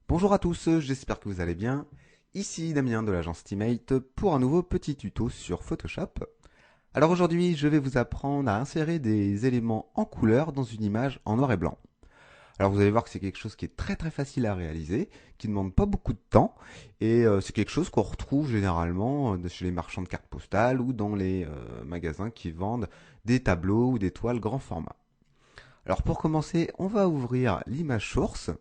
Bonjour à tous, j'espère que vous allez bien. Ici Damien de l'agence Teammate pour un nouveau petit tuto sur Photoshop. Alors aujourd'hui, je vais vous apprendre à insérer des éléments en couleur dans une image en noir et blanc. Alors vous allez voir que c'est quelque chose qui est très facile à réaliser, qui ne demande pas beaucoup de temps, et c'est quelque chose qu'on retrouve généralement chez les marchands de cartes postales ou dans les magasins qui vendent des tableaux ou des toiles grand format. Alors pour commencer, on va ouvrir l'image source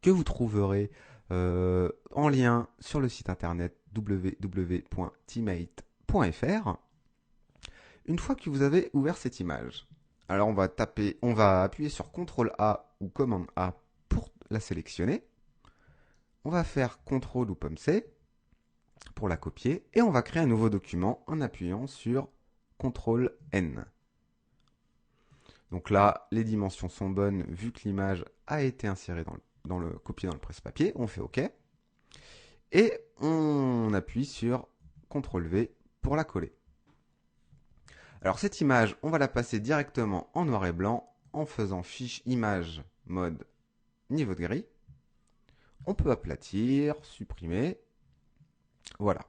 que vous trouverez en lien sur le site internet www.teammate.fr une fois que vous avez ouvert cette image. Alors on va appuyer sur CTRL A ou commande A pour la sélectionner. On va faire CTRL ou pomme C pour la copier et on va créer un nouveau document en appuyant sur CTRL N. Donc là, les dimensions sont bonnes vu que l'image a été insérée copiée dans le presse-papier. On fait OK. Et on appuie sur CTRL V pour la coller. Alors cette image, on va la passer directement en noir et blanc en faisant fiche image mode niveau de gris. On peut aplatir, supprimer. Voilà.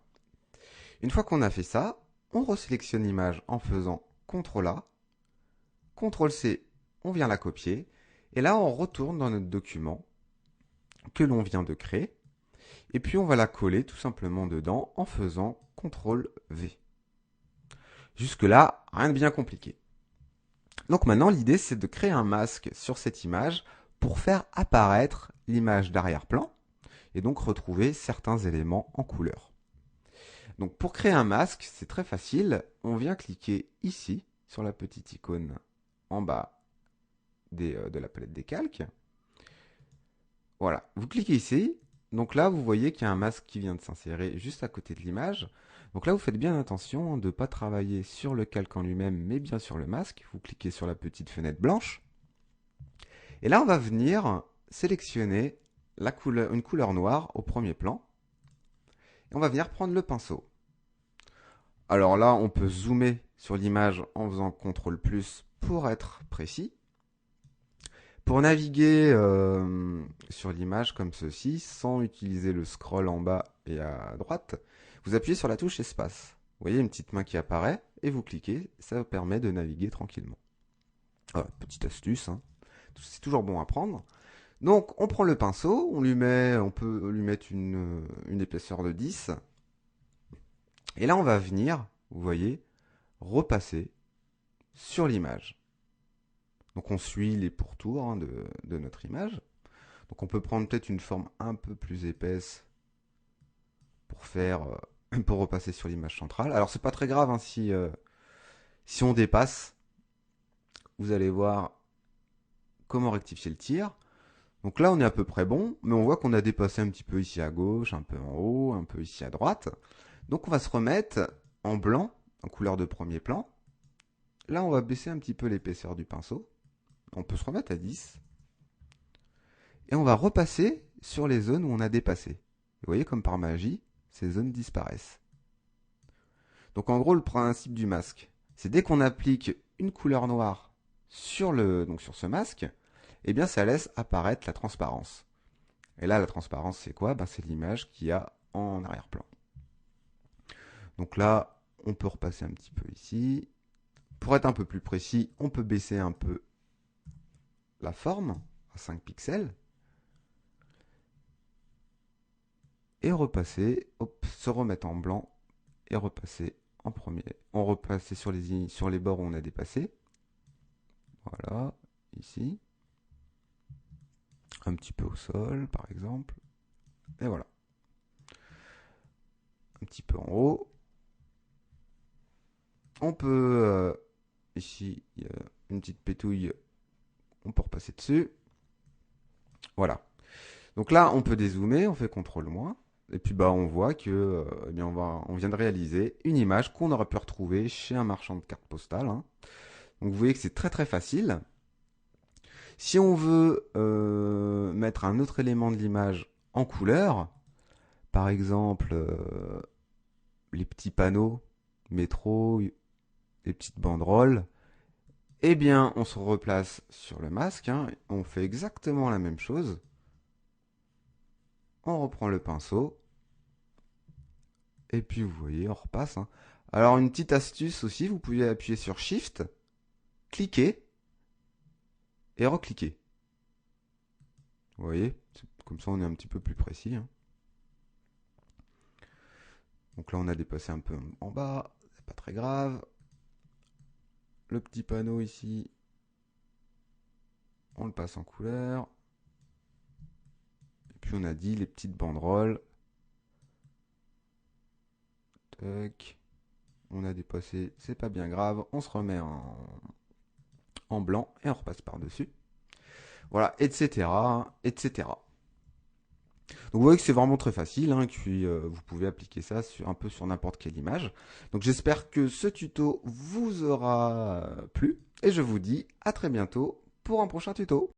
Une fois qu'on a fait ça, on resélectionne l'image en faisant CTRL A, CTRL C, on vient la copier. Et là, on retourne dans notre document que l'on vient de créer. Et puis on va la coller tout simplement dedans en faisant CTRL V. Jusque-là, rien de bien compliqué. Donc maintenant, l'idée, c'est de créer un masque sur cette image pour faire apparaître l'image d'arrière-plan et donc retrouver certains éléments en couleur. Donc pour créer un masque, c'est très facile. On vient cliquer ici sur la petite icône en bas de la palette des calques. Voilà, vous cliquez ici. Donc là, vous voyez qu'il y a un masque qui vient de s'insérer juste à côté de l'image. Donc là, vous faites bien attention de ne pas travailler sur le calque en lui-même, mais bien sur le masque. Vous cliquez sur la petite fenêtre blanche. Et là, on va venir sélectionner une couleur noire au premier plan. Et on va venir prendre le pinceau. Alors là, on peut zoomer sur l'image en faisant CTRL plus pour être précis. Pour naviguer sur l'image comme ceci, sans utiliser le scroll en bas et à droite, vous appuyez sur la touche espace. Vous voyez une petite main qui apparaît et vous cliquez, ça vous permet de naviguer tranquillement. Voilà, petite astuce, hein. C'est toujours bon à prendre. Donc on prend le pinceau, on peut lui mettre une épaisseur de 10. Et là on va venir, vous voyez, repasser sur l'image. Donc on suit les pourtours de notre image. Donc on peut prendre peut-être une forme un peu plus épaisse pour repasser sur l'image centrale. Alors c'est pas très grave hein, si on dépasse, vous allez voir comment rectifier le tir. Donc là on est à peu près bon, mais on voit qu'on a dépassé un petit peu ici à gauche, un peu en haut, un peu ici à droite. Donc on va se remettre en blanc, en couleur de premier plan. Là on va baisser un petit peu l'épaisseur du pinceau. On peut se remettre à 10. Et on va repasser sur les zones où on a dépassé. Vous voyez comme par magie, ces zones disparaissent. Donc en gros, le principe du masque, c'est dès qu'on applique une couleur noire sur ce masque, eh bien ça laisse apparaître la transparence. Et là, la transparence, c'est quoi? C'est l'image qu'il y a en arrière-plan. Donc là, on peut repasser un petit peu ici. Pour être un peu plus précis, on peut baisser un peu la forme à 5 pixels. Et repasser, se remettre en blanc et repasser en premier. On repasse sur les bords où on a dépassé. Voilà, ici. Un petit peu au sol, par exemple. Et voilà. Un petit peu en haut. On peut, ici, il y a une petite pétouille. On peut repasser dessus. Voilà. Donc là, on peut dézoomer, on fait CTRL-. Et puis on voit que eh bien, on vient de réaliser une image qu'on aurait pu retrouver chez un marchand de cartes postales. Hein. Donc vous voyez que c'est très facile. Si on veut mettre un autre élément de l'image en couleur, par exemple les petits panneaux métro, les petites banderoles, eh bien on se replace sur le masque, hein, on fait exactement la même chose. On reprend le pinceau. Et puis vous voyez, on repasse, hein. Alors une petite astuce aussi, vous pouvez appuyer sur Shift, cliquer et recliquer. Vous voyez, comme ça on est un petit peu plus précis, hein. Donc là on a dépassé un peu en bas, c'est pas très grave. Le petit panneau ici, on le passe en couleur. Et puis on a dit les petites banderoles. Tac. On a dépassé, c'est pas bien grave. On se remet en blanc et on repasse par-dessus. Voilà, etc., etc. Donc vous voyez que c'est vraiment très facile, hein, et puis vous pouvez appliquer ça un peu sur n'importe quelle image. Donc j'espère que ce tuto vous aura plu, et je vous dis à très bientôt pour un prochain tuto.